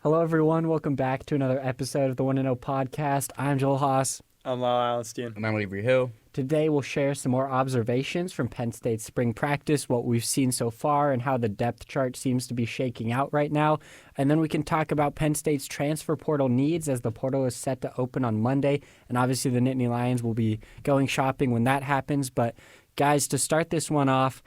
Hello, everyone. Welcome back to another episode of the 1-0 podcast. I'm Joel Haas. I'm Lyle Allenstein. And I'm Avery Hill. Today, we'll share some more observations from Penn State's spring practice, what we've seen so far, and how the depth chart seems to be shaking out right now. And then we can talk about Penn State's transfer portal needs as the portal is set to open on Monday. And obviously, the Nittany Lions will be going shopping when that happens. But, guys, to start this one off,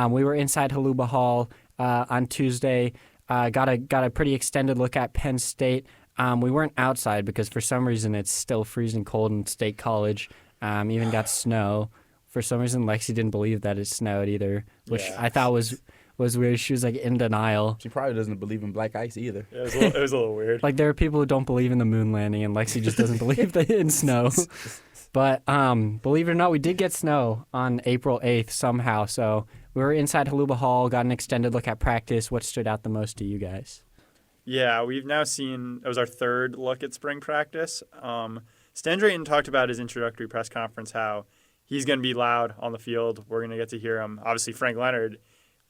we were inside Haluba Hall on Tuesday. Got a pretty extended look at Penn State. We weren't outside because for some reason it's still freezing cold in State College. Even got snow. For some reason, Lexi didn't believe that it snowed either, which I thought was weird. She was like in denial. She probably doesn't believe in black ice either. Yeah, it was a little weird. Like there are people who don't believe in the moon landing, and Lexi just doesn't believe in snow. But believe it or not, we did get snow on April 8th somehow. So we were inside Haluba Hall, got an extended look at practice. What stood out the most to you guys? Yeah, we've now seen, it was our third look at spring practice. Stan Drayton talked about his introductory press conference, how he's going to be loud on the field. We're going to get to hear him. Obviously, Frank Leonard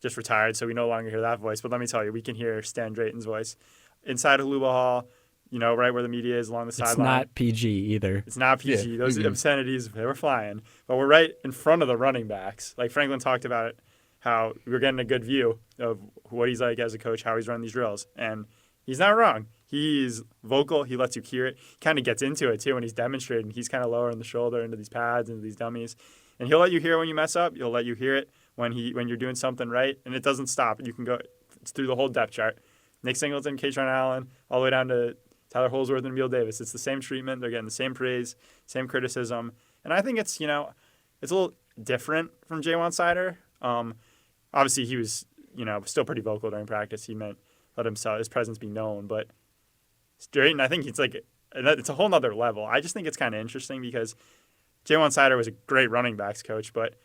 just retired, so we no longer hear that voice. But let me tell you, we can hear Stan Drayton's voice. Inside Haluba Hall, you know, right where the media is along the sideline. It's not PG either. It's not PG. Yeah. Those obscenities, they were flying. But we're right in front of the running backs. Like Franklin talked about it, how we were getting a good view of what he's like as a coach, how he's running these drills. And he's not wrong. He's vocal. He lets you hear it. He kind of gets into it, too, when he's demonstrating. He's kind of lowering the shoulder into these pads, into these dummies. And he'll let you hear when you mess up. He'll let you hear it when you're doing something right. And it doesn't stop. You can go through the whole depth chart. Nick Singleton, Katron Allen, all the way down to Tyler Holsworth and Emil Davis. It's the same treatment. They're getting the same praise, same criticism. And I think it's, it's a little different from Jaywan Sider. Obviously, he was, still pretty vocal during practice. He meant let his presence be known. But Drayton, I think it's a whole nother level. I just think it's kind of interesting because Jaywan Sider was a great running backs coach, but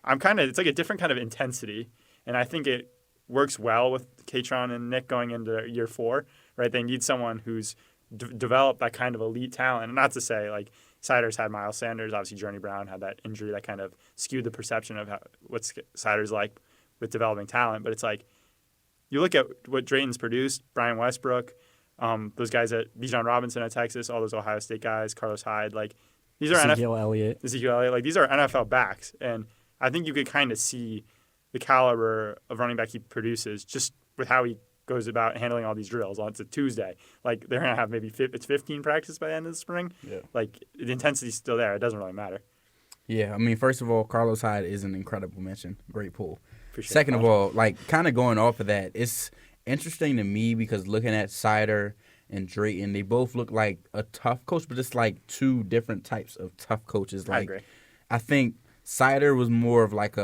it's like a different kind of intensity. And I think it works well with Katron and Nick going into year 4, right? They need someone who's developed that kind of elite talent. And not to say, like, Sider's had Miles Sanders, obviously Journey Brown had that injury that kind of skewed the perception of what Sider's like with developing talent. But it's like, you look at what Drayton's produced, Brian Westbrook, those guys at Bijan Robinson at Texas, all those Ohio State guys, Carlos Hyde, like these are Ezekiel Elliott, like these are NFL backs, and I think you could kind of see the caliber of running back he produces just with how he goes about handling all these drills. It's a Tuesday, like they're gonna have maybe 15 practice by the end of the spring. Yeah. Like the intensity's still there. It doesn't really matter. Yeah, I mean, first of all, Carlos Hyde is an incredible mention. Great pull. Appreciate Second of all, like kind of going off of that, it's interesting to me because looking at Sider and Drayton, they both look like a tough coach, but it's like two different types of tough coaches. Like, I agree. I think Sider was more of like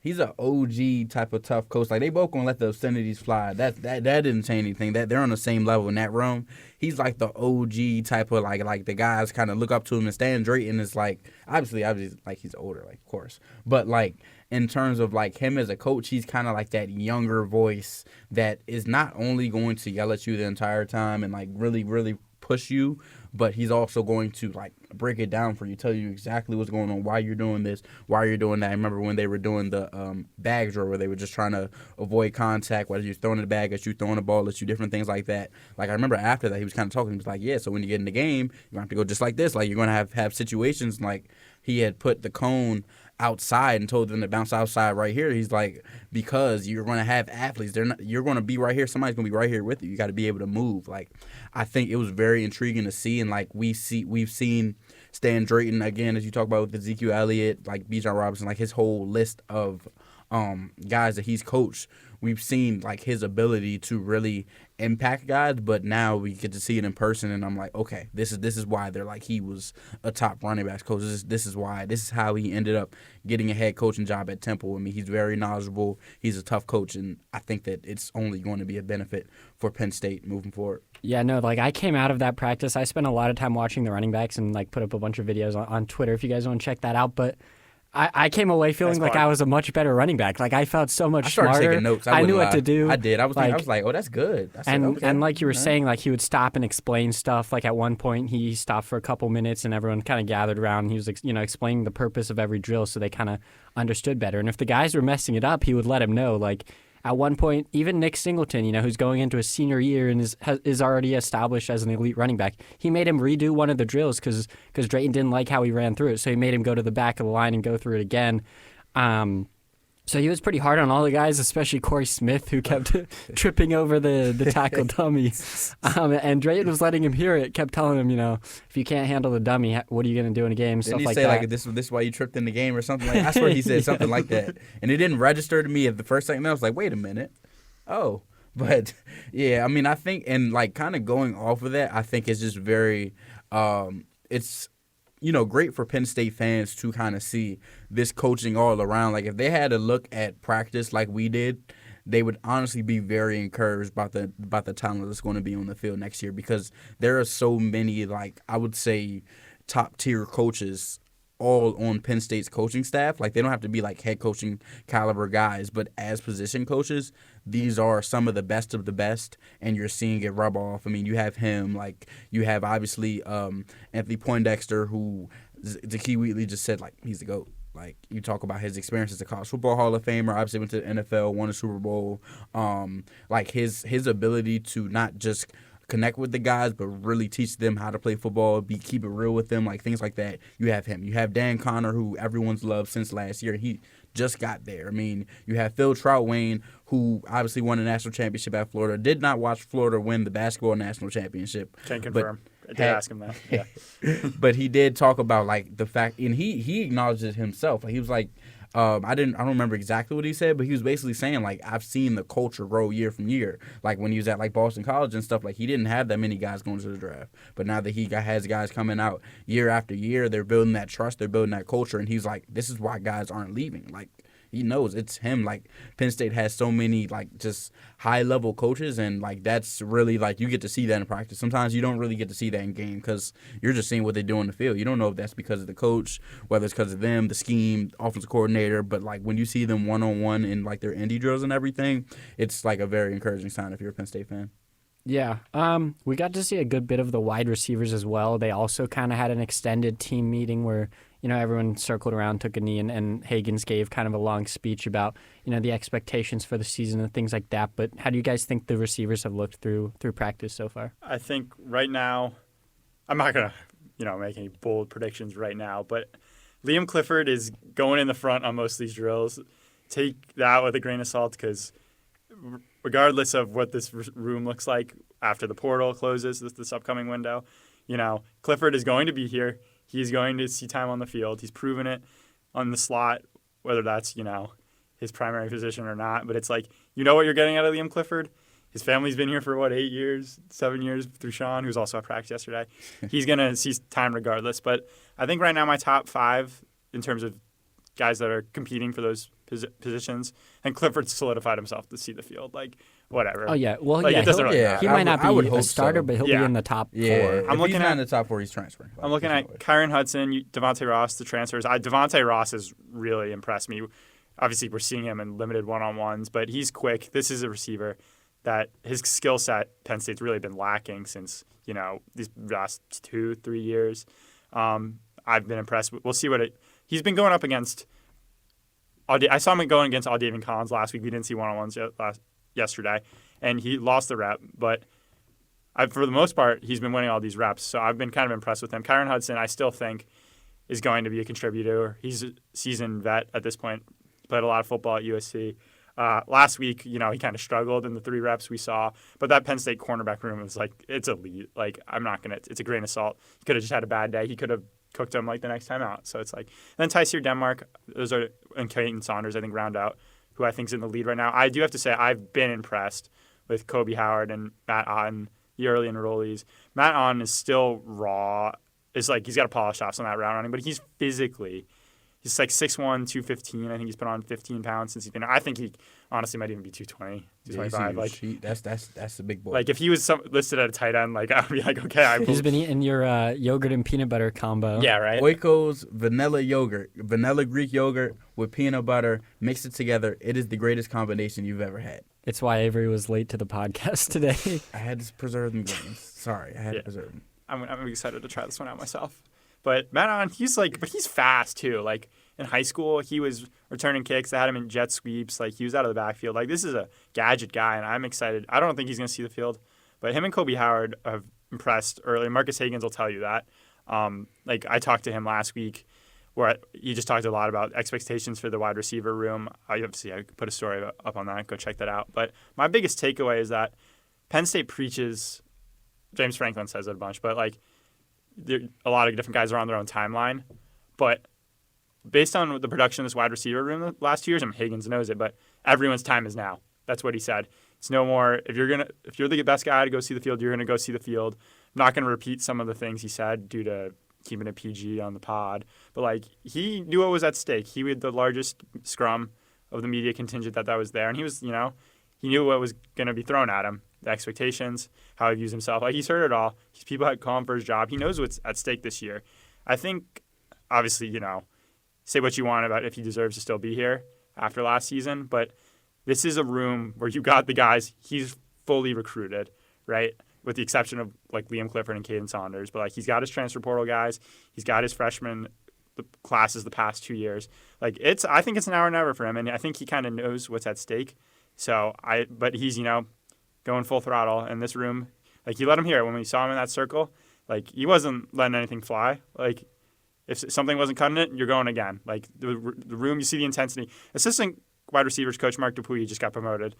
he's an OG type of tough coach. Like they both gonna let the obscenities fly. That didn't change anything. That they're on the same level in that room. He's like the OG type of like the guys kind of look up to him. And Stan Drayton is like obviously like he's older, like of course, but like in terms of like him as a coach, he's kind of like that younger voice that is not only going to yell at you the entire time and like really really push you, but he's also going to like break it down for you, tell you exactly what's going on, why you're doing this, why you're doing that. I remember when they were doing the bag draw where they were just trying to avoid contact, whether you're throwing the bag at you, throwing the ball at you, different things like that. Like I remember after that he was kind of talking, he was like, yeah, so when you get in the game, you're going to have to go just like this. Like you're going to have situations like he had put the cone outside and told them to bounce outside right here. He's like, because you're going to have athletes, you're going to be right here. Somebody's going to be right here with you. You got to be able to move. Like, I think it was very intriguing to see, and like we've seen Stan Drayton again, as you talk about with Ezekiel Elliott, like Bijan Robinson, like his whole list of guys that he's coached. We've seen like his ability to really impact guys, but now we get to see it in person, and I'm like, okay, this is why they're like he was a top running backs coach. This is how he ended up getting a head coaching job at Temple. I mean, he's very knowledgeable. He's a tough coach, and I think that it's only going to be a benefit for Penn State moving forward. Yeah, no, like I came out of that practice. I spent a lot of time watching the running backs and like put up a bunch of videos on Twitter if you guys want to check that out. But I came away feeling like I was a much better running back. Like I felt so much smarter. Taking notes. I knew what to do. I did. I was like, oh, that's good. I said, okay. And like you were saying, like he would stop and explain stuff. Like at one point, he stopped for a couple minutes, and everyone kind of gathered around. And he was, explaining the purpose of every drill, so they kind of understood better. And if the guys were messing it up, he would let them know. Like at one point, even Nick Singleton, who's going into his senior year and is already established as an elite running back, he made him redo one of the drills because Drayton didn't like how he ran through it. So he made him go to the back of the line and go through it again. So he was pretty hard on all the guys, especially Corey Smith, who kept tripping over the tackle dummy. And Drayton was letting him hear it, kept telling him, if you can't handle the dummy, what are you going to do in a game? Didn't he like say, that. this is why you tripped in the game or something like that? I swear he said something like that. And it didn't register to me at the first second. I was like, wait a minute. Oh. But, yeah, I mean, I think, and, kind of going off of that, I think it's just very, it's great for Penn State fans to kind of see this coaching all around. Like, if they had a look at practice like we did, they would honestly be very encouraged about the talent that's going to be on the field next year, because there are so many, I would say, top-tier coaches all on Penn State's coaching staff. They don't have to be, head coaching caliber guys, but as position coaches, these are some of the best, and you're seeing it rub off. I mean, you have him, you have, obviously, Anthony Poindexter, who Zakee Wheatley just said, he's the GOAT. You talk about his experience as a college football Hall of Famer, obviously went to the NFL, won a Super Bowl. His ability to not just connect with the guys, but really teach them how to play football, keep it real with them, things like that. You have him. You have Dan Connor, who everyone's loved since last year. He just got there. I mean, you have Phil Troutwain, who obviously won a national championship at Florida. Did not watch Florida win the basketball national championship. Can confirm. I did ask him that. Yeah. But he did talk about the fact, and he acknowledged it himself. He was like, I don't remember exactly what he said, but he was basically saying, I've seen the culture grow year from year. When he was at Boston College and stuff, he didn't have that many guys going to the draft. But now that he has guys coming out year after year, they're building that trust, they're building that culture, and he's like, this is why guys aren't leaving. He knows it's him. Penn State has so many just high level coaches, and that's really you get to see that in practice. Sometimes you don't really get to see that in game because you're just seeing what they do on the field. You don't know if that's because of the coach, whether it's because of them, the scheme, offensive coordinator. But when you see them one on one in their indie drills and everything, it's a very encouraging sign if you're a Penn State fan. Yeah. We got to see a good bit of the wide receivers as well. They also kind of had an extended team meeting where everyone circled around, took a knee, and Higgins gave kind of a long speech about, the expectations for the season and things like that. But how do you guys think the receivers have looked through practice so far? I think right now, I'm not going to, make any bold predictions right now, but Liam Clifford is going in the front on most of these drills. Take that with a grain of salt, because regardless of what this room looks like after the portal closes this upcoming window, Clifford is going to be here. He's going to see time on the field. He's proven it on the slot, whether that's, his primary position or not. But it's what you're getting out of Liam Clifford. His family's been here for, 8 years, 7 years through Sean, who's also at practice yesterday. He's going to see time regardless. But I think right now my top 5 in terms of guys that are competing for those positions, and Clifford solidified himself to see the field. Whatever. Oh, yeah. Well, it doesn't really matter. He might not be a starter, so. but he'll be in the top 4. If he's not in the top 4, he's transferring. I'm looking at Kyron Hudson, Devontae Ross, the transfers. Devontae Ross has really impressed me. Obviously, we're seeing him in limited one-on-ones, but he's quick. This is a receiver that his skill set, Penn State's really been lacking since, these last 2-3 years. I've been impressed. We'll see he's been going up against. I saw him going against Aldavian Collins last week. We didn't see one-on-ones yesterday, and he lost the rep. But for the most part, he's been winning all these reps. So I've been kind of impressed with him. Kyron Hudson, I still think, is going to be a contributor. He's a seasoned vet at this point. Played a lot of football at USC. Last week, he kind of struggled in the 3 reps we saw. But that Penn State cornerback room was it's elite. I'm not going to – it's a grain of salt. He could have just had a bad day. He could have cooked him the next time out. So it's then Tyseer Denmark, those are, and Caden Saunders, I think, round out who I think is in the lead right now. I do have to say I've been impressed with Kobe Howard and Matt Otten, the early enrollees. Matt Otten is still raw. It's he's got to polish off some of that route running, but he's physically – he's 6'1", 215. I think he's put on 15 pounds since he's been. I think he honestly might even be 220, 225. That's a big boy. If he was listed at a tight end, I would be okay. He's been eating your yogurt and peanut butter combo. Yeah, right. Oiko's vanilla yogurt, vanilla Greek yogurt with peanut butter, mix it together. It is the greatest combination you've ever had. It's why Avery was late to the podcast today. I had to preserve them games. Sorry, I had to preserve them. I'm excited to try this one out myself. But Matt On, he's but he's fast too. in high school, he was returning kicks. They had him in jet sweeps. Like, he was out of the backfield. Like, this is a gadget guy, and I'm excited. I don't think he's going to see the field, but him and Kobe Howard have impressed early. Marcus Higgins will tell you that. Like, I talked to him last week where he just talked a lot about expectations for the wide receiver room. I put a story up on that. Go check that out. But my biggest takeaway is that Penn State preaches, James Franklin says it a bunch, but like a lot of different guys are on their own timeline. But based on the production of this wide receiver room the last 2 years, I mean, Higgins knows it, but everyone's time is now. That's what he said. It's no more, if you're the best guy to go see the field, you're going to go see the field. I'm not going to repeat some of the things he said due to keeping it PG on the pod. But, like, he knew what was at stake. He had the largest scrum of the media contingent that was there. And he was, he knew what was going to be thrown at him, the expectations, how he views himself. Like, he's heard it all. People had called him for his job. He knows what's at stake this year. I think, obviously, say what you want about if he deserves to still be here after last season, but this is a room where you got the guys he's fully recruited, right? With the exception of like Liam Clifford and Caden Saunders. But like he's got his transfer portal guys. He's got his freshman classes the past 2 years. Like I think it's an hour and never for him. And I think he kind of knows what's at stake. But he's, going full throttle in this room. Like you let him hear it when we saw him in that circle. Like he wasn't letting anything fly. Like if something wasn't cutting it, you're going again. Like the room, you see the intensity. Assistant wide receivers coach Mark Dupuy just got promoted.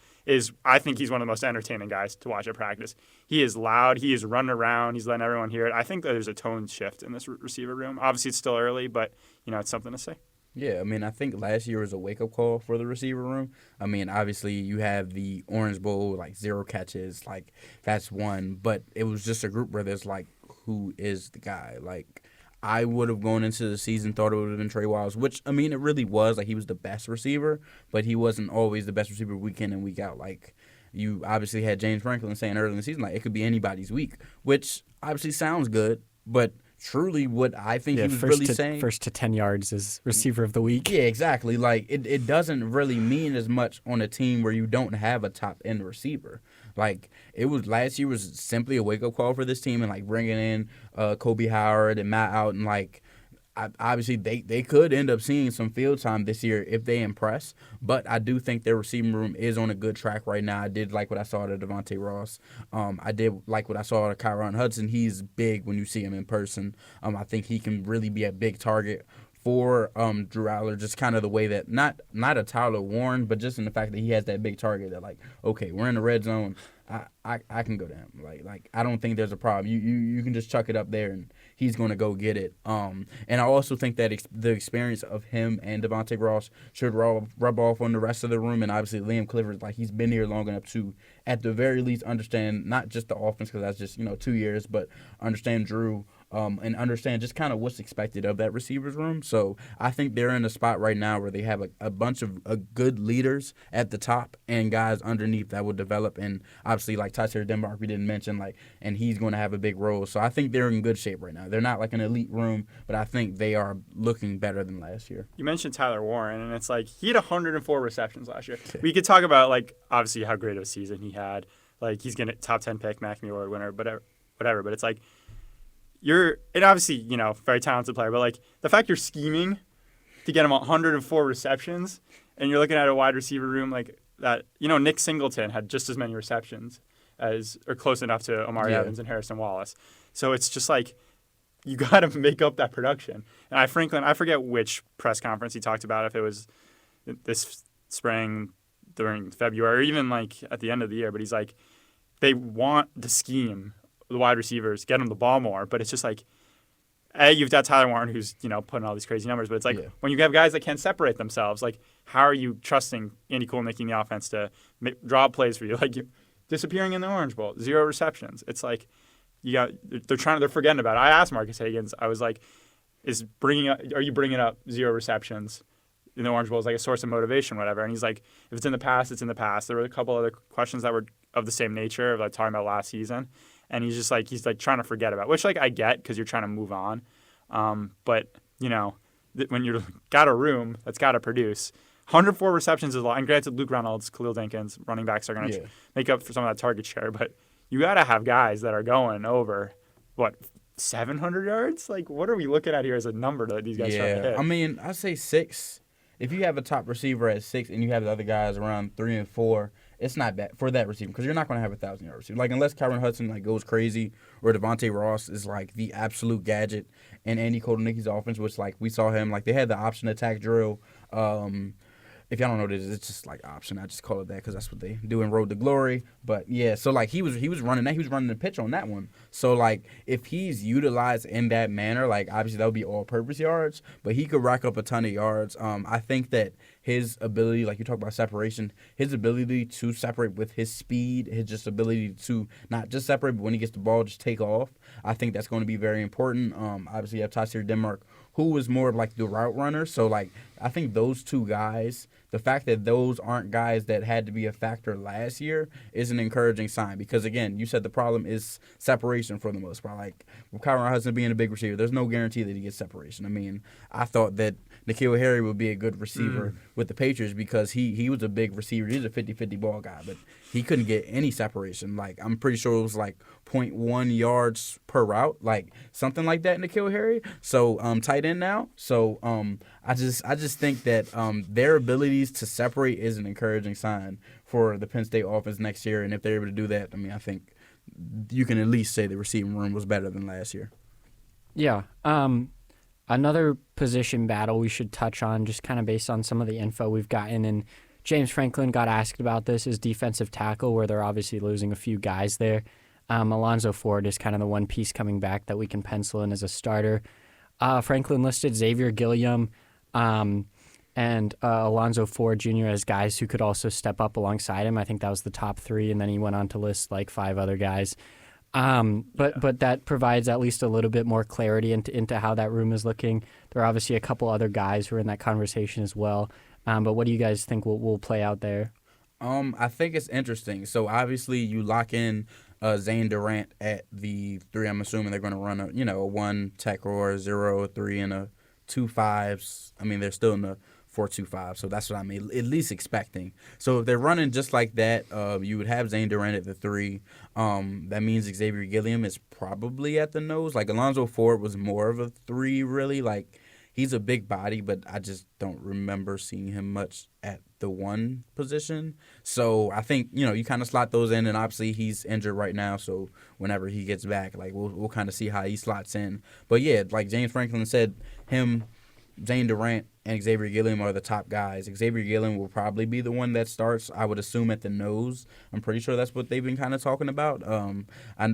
I think he's one of the most entertaining guys to watch at practice. He is loud. He is running around. He's letting everyone hear it. I think that there's a tone shift in this receiver room. Obviously, it's still early, but it's something to say. Yeah, I mean, I think last year was a wake-up call for the receiver room. I mean, obviously, you have the Orange Bowl, like 0 catches, like that's one. But it was just a group where there's like, who is the guy? Like, I would have gone into the season, thought it would have been Trey Wiles, which, I mean, it really was. Like, he was the best receiver, but he wasn't always the best receiver week in and week out. Like, you obviously had James Franklin saying early in the season, like, it could be anybody's week, which obviously sounds good, but truly what I think he was really saying. First to 10 yards is receiver of the week. Yeah, exactly. Like, it doesn't really mean as much on a team where you don't have a top-end receiver. Like, it was last year was simply a wake-up call for this team and, like, bringing in Kobe Howard and Matt out and, like, obviously they could end up seeing some field time this year if they impress, but I do think their receiving room is on a good track right now. I did like what I saw to Devontae Ross. I did like what I saw to Kyron Hudson. He's big when you see him in person. I think he can really be a big target for Drew Aller, just kind of the way that not a Tyler Warren, but just in the fact that he has that big target that, like, okay, we're in the red zone. I can go to him. Like I don't think there's a problem. You can just chuck it up there and he's going to go get it. And I also think that the experience of him and Devontae Ross should rub off on the rest of the room. And obviously Liam Clifford, like he's been here long enough to, at the very least, understand not just the offense because that's just 2 years, but understand Drew. And understand just kind of what's expected of that receivers room. So I think they're in a spot right now where they have a bunch of good leaders at the top and guys underneath that will develop. And obviously, like Tyler Denmark, we didn't mention, and he's going to have a big role. So I think they're in good shape right now. They're not like an elite room, but I think they are looking better than last year. You mentioned Tyler Warren, and it's like he had 104 receptions last year. We could talk about, like, obviously how great of a season he had. Like, he's going to top 10 pick, McNamee Award winner, whatever. But it's like, and obviously, very talented player, but like the fact you're scheming to get him 104 receptions and you're looking at a wide receiver room like that, Nick Singleton had just as many receptions or close enough to Omari Evans and Harrison Wallace. So it's just like, you got to make up that production. And I forget which press conference he talked about, if it was this spring during February or even like at the end of the year, but he's like, they want the scheme, the wide receivers, get them the ball more, but it's just like, you've got Tyler Warren who's, putting all these crazy numbers, but it's like when you have guys that can't separate themselves, like how are you trusting Andy Koolnick in the offense to draw plays for you? Like you disappearing in the Orange Bowl, 0 receptions. It's like they're forgetting about it. I asked Marcus Higgins, I was like, are you bringing up 0 receptions in the Orange Bowl as like a source of motivation, whatever? And he's like, if it's in the past, it's in the past. There were a couple other questions that were of the same nature of like talking about last season. And he's just like, trying to forget about it, which, like, I get because you're trying to move on. But, when you've got a room that's got to produce, 104 receptions is a lot. And granted, Luke Reynolds, Khalil Dinkins, running backs are going to make up for some of that target share. But you got to have guys that are going over, 700 yards? Like, what are we looking at here as a number that these guys trying to hit? I mean, I say 6. If you have a top receiver at 6 and you have the other guys around 3 and 4, it's not bad for that receiver because you're not going to have a 1,000-yard receiver. Like, unless Kyron Hudson like goes crazy or Devontae Ross is like the absolute gadget in Andy Kotelnicki's offense, which like we saw him like they had the option attack drill. If y'all don't know this, it's just like option. I just call it that because that's what they do in Road to Glory. But yeah, so like he was running that. He was running the pitch on that one. So like if he's utilized in that manner, like obviously that would be all-purpose yards. But he could rack up a ton of yards. I think that his ability, like you talk about separation, his ability to separate with his speed, his just ability to not just separate, but when he gets the ball, just take off. I think that's going to be very important. Obviously you have Tyser Denmark, who was more of like the route runner. So like I think those two guys, the fact that those aren't guys that had to be a factor last year is an encouraging sign because, again, you said the problem is separation for the most part. Like, with Kyron Hudson being a big receiver, there's no guarantee that he gets separation. I mean, I thought that N'Keal Harry would be a good receiver with the Patriots because he was a big receiver. He was a 50-50 ball guy, but he couldn't get any separation. Like, I'm pretty sure it was like 0.1 yards per route, like something like that in N'Keal Harry. So, tight end now. So, I just think that their abilities to separate is an encouraging sign for the Penn State offense next year. And if they're able to do that, I mean, I think you can at least say the receiving room was better than last year. Yeah. Another position battle we should touch on, just kind of based on some of the info we've gotten, and James Franklin got asked about this, is defensive tackle, where they're obviously losing a few guys there. Alonzo Ford is kind of the one piece coming back that we can pencil in as a starter. Franklin listed Xavier Gilliam and Alonzo Ford Jr. as guys who could also step up alongside him. I think that was the top 3, and then he went on to list like 5 other guys. But that provides at least a little bit more clarity into how that room is looking. There are obviously a couple other guys who are in that conversation as well. But what do you guys think will play out there? I think it's interesting. So obviously you lock in Zane Durant at the 3. I'm assuming they're going to run a 1 tackle or a 0, a 3, and a 2 5s. I mean, they're still in the 4-2-5, so that's what I'm at least expecting. So if they're running just like that, you would have Zane Durant at the 3. That means Xavier Gilliam is probably at the nose. Like Alonzo Ford was more of a 3, really. Like he's a big body, but I just don't remember seeing him much at the 1 position. So I think you kind of slot those in, and obviously he's injured right now. So whenever he gets back, like we'll kind of see how he slots in. But yeah, like James Franklin said, him, Zane Durant, and Xavier Gilliam are the top guys. Xavier Gilliam will probably be the one that starts, I would assume, at the nose. I'm pretty sure that's what they've been kind of talking about,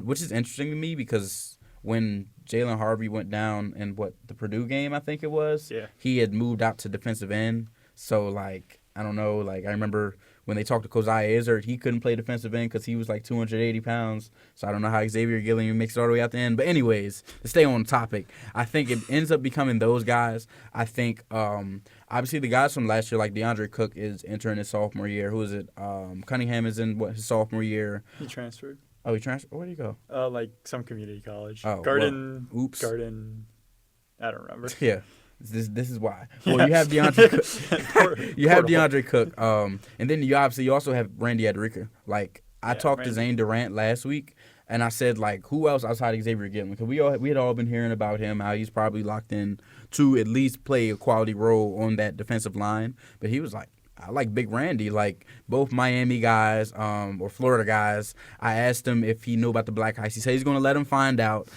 which is interesting to me because when Jalen Harvey went down in the Purdue game, I think it was, he had moved out to defensive end. So, like, I don't know. Like, I remember when they talked to Kozai Izzard, he couldn't play defensive end because he was like 280 pounds. So I don't know how Xavier Gilliam makes it all the way out the end. But anyways, to stay on topic, I think it ends up becoming those guys. I think obviously the guys from last year, like DeAndre Cook is entering his sophomore year. Who is it? Cunningham is in his sophomore year. He transferred. Oh, he transferred? Where'd he go? Like some community college. Oh, Garden. Well, oops. Garden. I don't remember. Yeah. This is why. Well, you have DeAndre Cook. You have DeAndre Cook. And then you also have Randy Adrika. Like I talked to Zane Durant last week, and I said like, who else outside Xavier Gilliam? Because we had all been hearing about him, how he's probably locked in to at least play a quality role on that defensive line. But he was like, I like Big Randy, like both Miami guys or Florida guys. I asked him if he knew about the black ice. He said he's going to let him find out.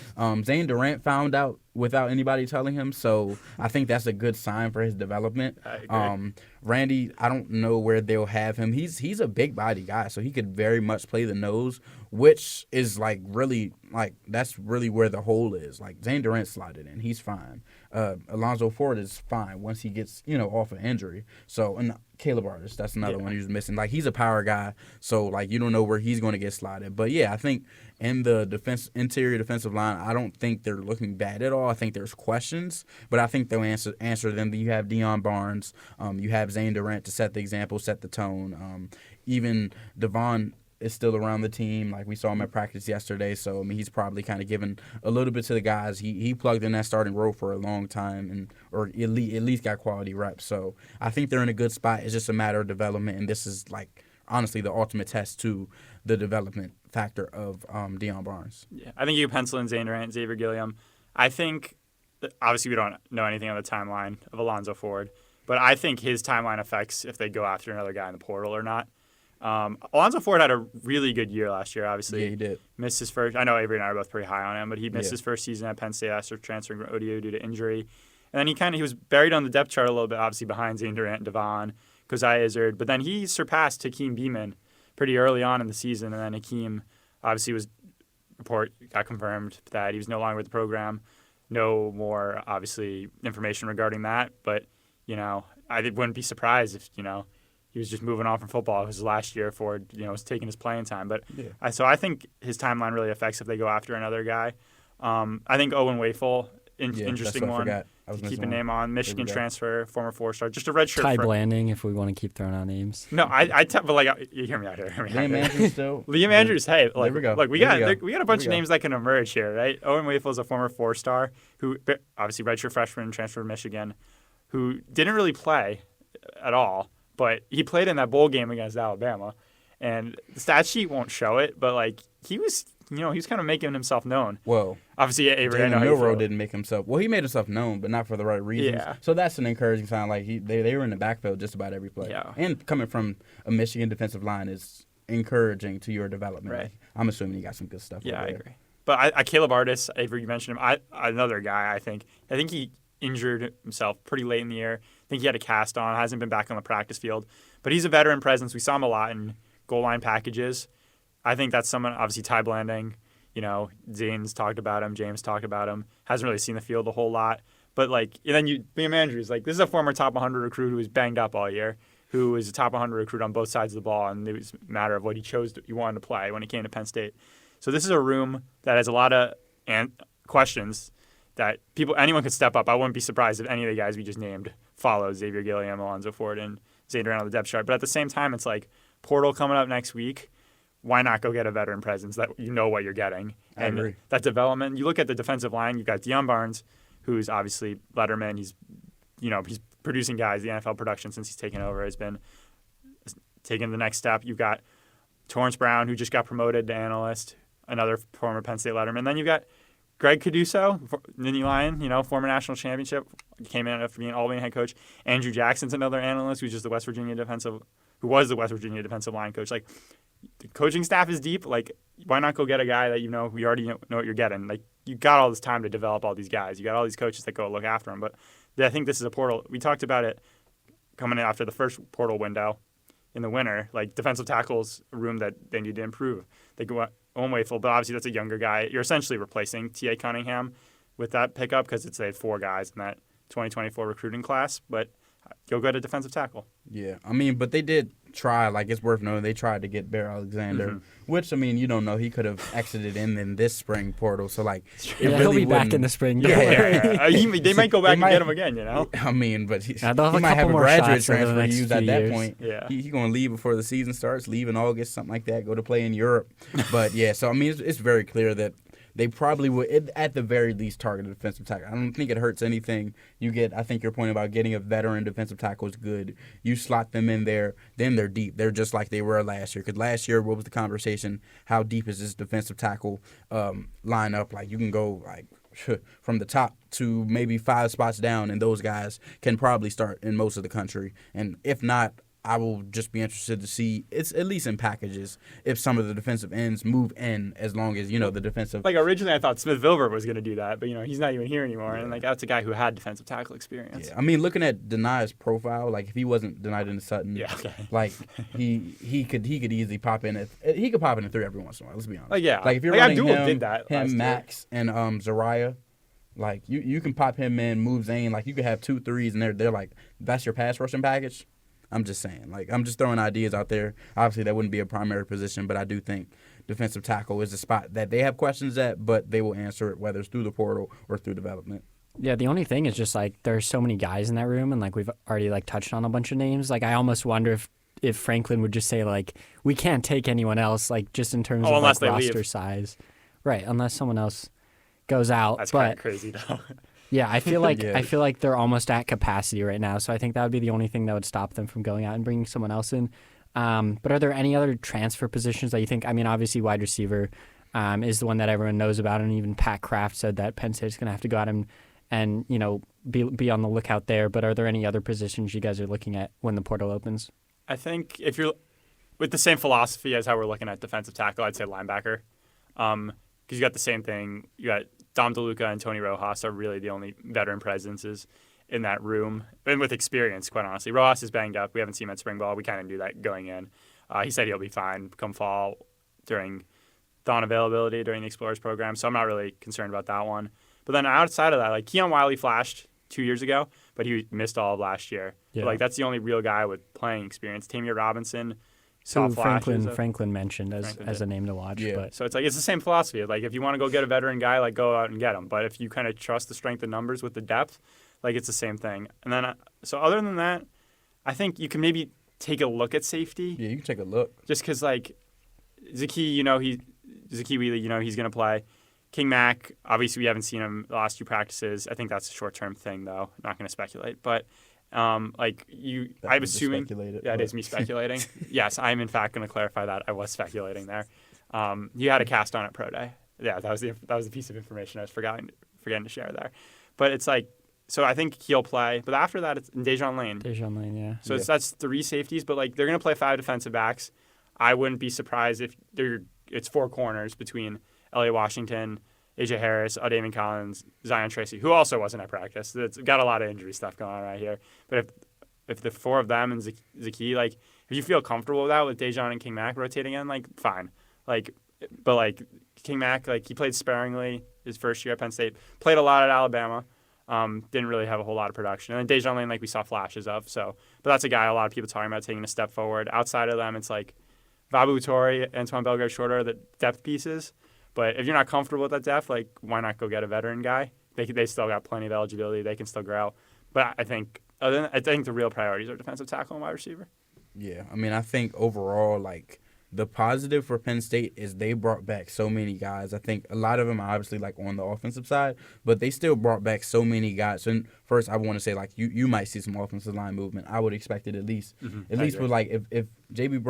Zane Durant found out without anybody telling him, so I think that's a good sign for his development. I agree. Randy, I don't know where they'll have him. He's a big body guy, so he could very much play the nose, which is like really like that's really where the hole is. Like Zane Durant slotted in, he's fine. Alonzo Ford is fine once he gets off an injury. So and Caleb Artis, that's another one he was missing. Like he's a power guy, so like you don't know where he's going to get slotted. But yeah, I think in the interior defensive line, I don't think they're looking bad at all. I think there's questions, but I think they'll answer them. You have Deion Barnes, you have Zane Durant to set the example, set the tone. Even Devon is still around the team. Like we saw him at practice yesterday, so I mean he's probably kind of given a little bit to the guys. He plugged in that starting role for a long time or at least got quality reps. So I think they're in a good spot. It's just a matter of development, and this is like honestly the ultimate test to the development factor of Deion Barnes. Yeah, I think you can pencil in Zane Durant, Xavier Gilliam. I think, obviously, we don't know anything on the timeline of Alonzo Ford, but I think his timeline affects if they go after another guy in the portal or not. Alonzo Ford had a really good year last year, obviously. Yeah, he did. Missed his first. I know Avery and I are both pretty high on him, but he missed Yeah. his first season at Penn State after transferring to ODU due to injury. And then he was buried on the depth chart a little bit, obviously behind Zane Durant, Devon, Keziah Izzard. But then he surpassed Hakeem Beamon pretty early on in the season. And then Hakeem obviously got confirmed that he was no longer with the program. No more, obviously, information regarding that. But, I wouldn't be surprised if, he was just moving on from football. It was his last year. Ford, was taking his playing time. But Yeah. so I think his timeline really affects if they go after another guy. I think Owen Wafel, interesting that's what I one. forgot. I was To keep a missing name on. Michigan go. transfer, former 4-star, just a red shirt. Ty Blanding, if we want to keep throwing out names. No, but you hear me out here. Liam Andrews still. Liam Andrews, hey, There we go. Look, we There got we a bunch of names that can emerge here, right? Owen Wafel is a former 4-star who, obviously, redshirt freshman, transferred to Michigan, who didn't really play at all, but he played in that bowl game against Alabama, and the stat sheet won't show it, but he was kind of making himself known. Well, Obviously, Avery, I know Jalen how you Milrow feel. didn't make himself. Well, he made himself known, but not for the right reasons. Yeah. So that's an encouraging sign. They were in the backfield just about every play. Yeah. And coming from a Michigan defensive line is encouraging to your development. Right. Like, I'm assuming you got some good stuff. Yeah, over I there. agree. But I Caleb Artis, Avery, you mentioned him. Another guy, I think he injured himself pretty late in the year. I think he had a cast on, hasn't been back on the practice field. But he's a veteran presence. We saw him a lot in goal line packages. I think that's someone, obviously, Ty Blanding. Zane's talked about him. James talked about him. Hasn't really seen the field a whole lot. But, and then Liam Andrews, this is a former top 100 recruit who was banged up all year, who was a top 100 recruit on both sides of the ball, and it was a matter of what he wanted to play when he came to Penn State. So this is a room that has a lot of questions that anyone could step up. I wouldn't be surprised if any of the guys we just named follow Xavier Gilliam, Alonzo Ford, and Zane Durant on the depth chart. But at the same time, it's portal coming up next week. Why not go get a veteran presence that you know what you're getting? I agree. That development. You look at the defensive line. You've got Deion Barnes, who's obviously Letterman. He's producing guys. The NFL production since he's taken over has been taking the next step. You've got Torrance Brown, who just got promoted to analyst, another former Penn State Letterman. Then you've got Greg Caduso, Nittany Lion, former national championship, came in after being Albany head coach. Andrew Jackson's another analyst who was the West Virginia defensive line coach. The coaching staff is deep. Why not go get a guy that you already know what you're getting? You got all this time to develop all these guys. You got all these coaches that go look after them. But I think this is a portal. We talked about it coming in after the first portal window in the winter. Defensive tackles, a room that they need to improve. They go Owen Wafel, but obviously that's a younger guy. You're essentially replacing T.A. Cunningham with that pickup because they had 4 guys in that 2024 recruiting class. But you'll go to defensive tackle. Yeah, but they did try. It's worth noting they tried to get Bear Alexander, which you don't know, he could have exited in this spring portal. So he'll be back in the spring. Yeah. They might go back and get him again. But he they'll have might have a more graduate shots over the transfer to next use at few that years. point. Yeah. He's going to leave before the season starts. Leave in August, something like that. Go to play in Europe. But yeah, so it's very clear that they probably would, at the very least, target a defensive tackle. I don't think it hurts anything. I think your point about getting a veteran defensive tackle is good. You slot them in there, then they're deep. They're just like they were last year. Because last year, what was the conversation? How deep is this defensive tackle lineup? You can go from the top to maybe 5 spots down, and those guys can probably start in most of the country. And if not, I will just be interested to see, it's at least in packages, if some of the defensive ends move in, as long as, the defensive. Originally I thought Smith Vilbert was going to do that, but, he's not even here anymore. Yeah. And, that's a guy who had defensive tackle experience. Yeah. Looking at Denai's profile, if he wasn't denied into Sutton, he could easily pop in. He could pop in at 3 every once in a while, let's be honest. If you're running Abdul did that him Max, and Zariah, you can pop him in, move Zane. You could have 2 threes, and they're that's your pass rushing package. I'm just saying. I'm just throwing ideas out there. Obviously, that wouldn't be a primary position, but I do think defensive tackle is a spot that they have questions at, but they will answer it, whether it's through the portal or through development. Yeah, the only thing is just there's so many guys in that room, and we've already touched on a bunch of names. I almost wonder if Franklin would just say we can't take anyone else, just in terms of roster size, right? Unless someone else goes out. That's kind of crazy though. Yeah, I feel Yeah. I feel like they're almost at capacity right now. So I think that would be the only thing that would stop them from going out and bringing someone else in. But are there any other transfer positions that you think? I mean, obviously wide receiver is the one that everyone knows about, and even Pat Kraft said that Penn State's going to have to go out and be on the lookout there. But are there any other positions you guys are looking at when the portal opens? I think if you're with the same philosophy as how we're looking at defensive tackle, I'd say linebacker. Because you got the same thing. You got Dom DeLuca and Tony Rojas are really the only veteran presences in that room, and with experience, quite honestly. Rojas is banged up. We haven't seen him at spring ball. We kind of knew that going in. He said he'll be fine come fall during dawn availability during the Explorers program, so I'm not really concerned about that one. But then outside of that, like Keon Wiley flashed 2 years ago, but he missed all of last year. Yeah. But, like, that's the only real guy with playing experience. Tamir Robinson So saw flashes of- Franklin mentioned as Franklin as did. a name to watch. Yeah. But So it's like it's the same philosophy. Like if you want to go get a veteran guy, like go out and get him. But if you kind of trust the strength of numbers with the depth, like it's the same thing. And then so other than that, I think you can maybe take a look at safety. Yeah, you can take a look. Just because like Zaki Wheatley, he's gonna play. King Mac, obviously we haven't seen him the last 2 practices. I think that's a short-term thing though. I'm not gonna speculate, but I'm assuming. Yeah, it is me speculating. Yes, I'm in fact going to clarify that. I was speculating there. You had a cast on at Pro Day. Yeah, that was the piece of information I was forgetting to share there. But it's like, so I think he'll play. But after that, it's Dejan Lane. yeah. So that's 3 safeties. But like they're going to play 5 defensive backs. I wouldn't be surprised if it's 4 corners between Elliot Washington, AJ Harris, Damon Collins, Zion Tracy, who also wasn't at practice. It's got a lot of injury stuff going on right here. But if the 4 of them and Zaki, like if you feel comfortable with that, with Dejan and King Mac rotating in, like fine. Like, but like King Mac, like he played sparingly his first year at Penn State, played a lot at Alabama, didn't really have a whole lot of production. And then Dejan Lane, like we saw flashes of. So, but that's a guy a lot of people talking about taking a step forward. Outside of them, it's like Vabu Tori, Antoine Belgrave Shorter are the depth pieces. But if you're not comfortable with that depth, like why not go get a veteran guy? They still got plenty of eligibility. They can still grow. But I think the real priorities are defensive tackle and wide receiver. Yeah, I mean, I think overall, like the positive for Penn State is they brought back so many guys. I think a lot of them are obviously like on the offensive side, but they still brought back so many guys. And first, I want to say like you might see some offensive line movement. I would expect it at least with like if JB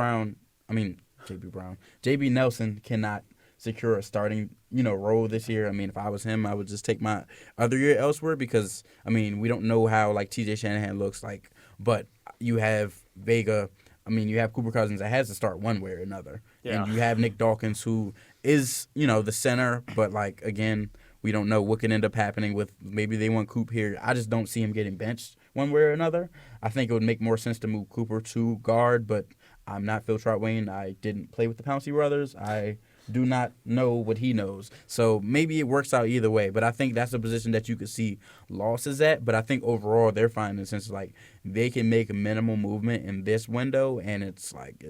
Nelson cannot secure a starting, role this year. I mean, if I was him, I would just take my other year elsewhere because, I mean, we don't know how, like, T.J. Shanahan looks like. But you have Vega. I mean, you have Cooper Cousins that has to start one way or another. Yeah. And you have Nick Dawkins, who is, the center. But, like, again, we don't know what can end up happening with maybe they want Coop here. I just don't see him getting benched one way or another. I think it would make more sense to move Cooper to guard, but I'm not Phil Trotwain. I didn't play with the Pouncey brothers. I do not know what he knows. So maybe it works out either way. But I think that's a position that you could see losses at. But I think overall they're fine in the sense like they can make a minimal movement in this window, and it's like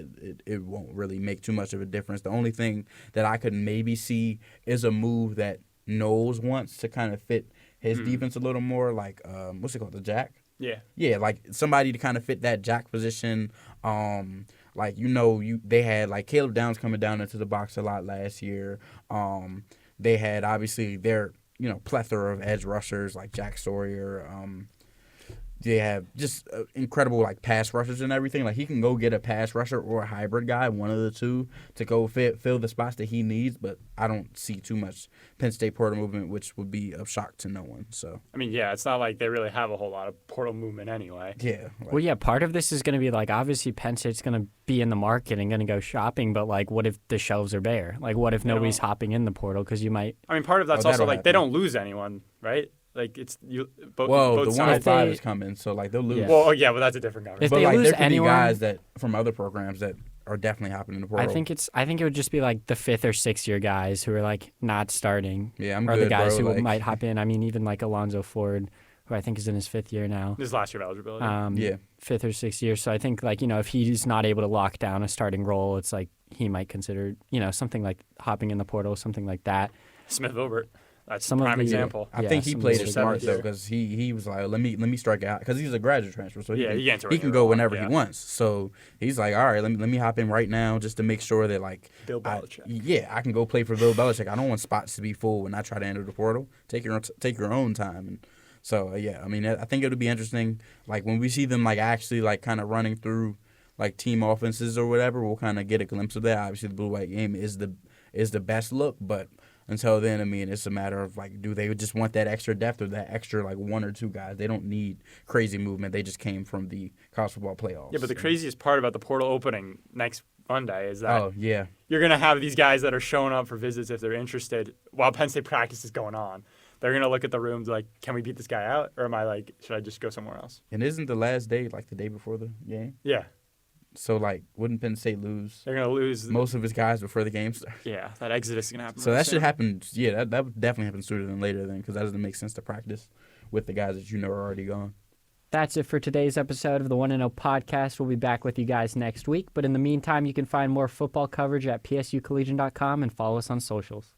it won't really make too much of a difference. The only thing that I could maybe see is a move that Knowles wants to kind of fit his defense a little more, like what's it called, the jack? Yeah. Yeah, like somebody to kind of fit that jack position. Like, they had, like, Caleb Downs coming down into the box a lot last year. They had, obviously, their, plethora of edge rushers like Jack Sawyer. They have just incredible, like, pass rushers and everything. Like, he can go get a pass rusher or a hybrid guy, one of the two, to go fill the spots that he needs. But I don't see too much Penn State portal movement, which would be a shock to no one. So I mean, yeah, it's not like they really have a whole lot of portal movement anyway. yeah. Well, yeah, part of this is going to be like obviously Penn State's going to be in the market and going to go shopping, but like what if the shelves are bare? Like what if nobody's hopping in the portal because you might. I mean, part of that's also that'll like they happen. don't lose anyone, right? Like it's you. Both the sides. 105 They- is coming, so like they'll lose. Yeah. Well, yeah, but that's a different conversation. If But they like lose there could anyone- be guys that from other programs that are definitely hopping in the portal. I think it would just be like the 5th or 6th year guys who are like not starting. Yeah, I'm or good, the guys bro. who Like, might hop in. I mean, even like Alonzo Ford, who I think is in his 5th year now. This is last year of eligibility. Yeah. 5th or 6th year. So I think like, if he's not able to lock down a starting role, it's like he might consider, something like hopping in the portal, something like that. Smith Vilbert. That's Some a of prime the- example. I Yeah, think he some played of it the smart seventh though year. because he was like, let me strike out because he's a graduate transfer, so Yeah, he can enter he can whenever go he whenever wants, he wants. So he's like, all right, let me hop in right now just to make sure that like Bill Belichick. I can go play for Bill Belichick. I don't want spots to be full when I try to enter the portal. Take your own time. And so yeah, I mean, I think it'll be interesting. Like when we see them like actually like kind of running through like team offenses or whatever, we'll kind of get a glimpse of that. Obviously, the blue-white game is the best look, but until then, I mean, it's a matter of like, do they just want that extra depth or that extra like one or two guys? They don't need crazy movement. They just came from the college football playoffs. Yeah, but the craziest part about the portal opening next Monday is that you're going to have these guys that are showing up for visits if they're interested while Penn State practice is going on. They're going to look at the rooms like, can we beat this guy out? Or am I like, should I just go somewhere else? And isn't the last day like the day before the game? Yeah. So, like, wouldn't Penn State lose? They're going to lose most of his guys before the game starts. Yeah, that exodus is going to happen. So that should happen. Yeah, that would definitely happen sooner than later then, because that doesn't make sense to practice with the guys that you know are already gone. That's it for today's episode of the 1-0 podcast. We'll be back with you guys next week. But in the meantime, you can find more football coverage at psucollegian.com and follow us on socials.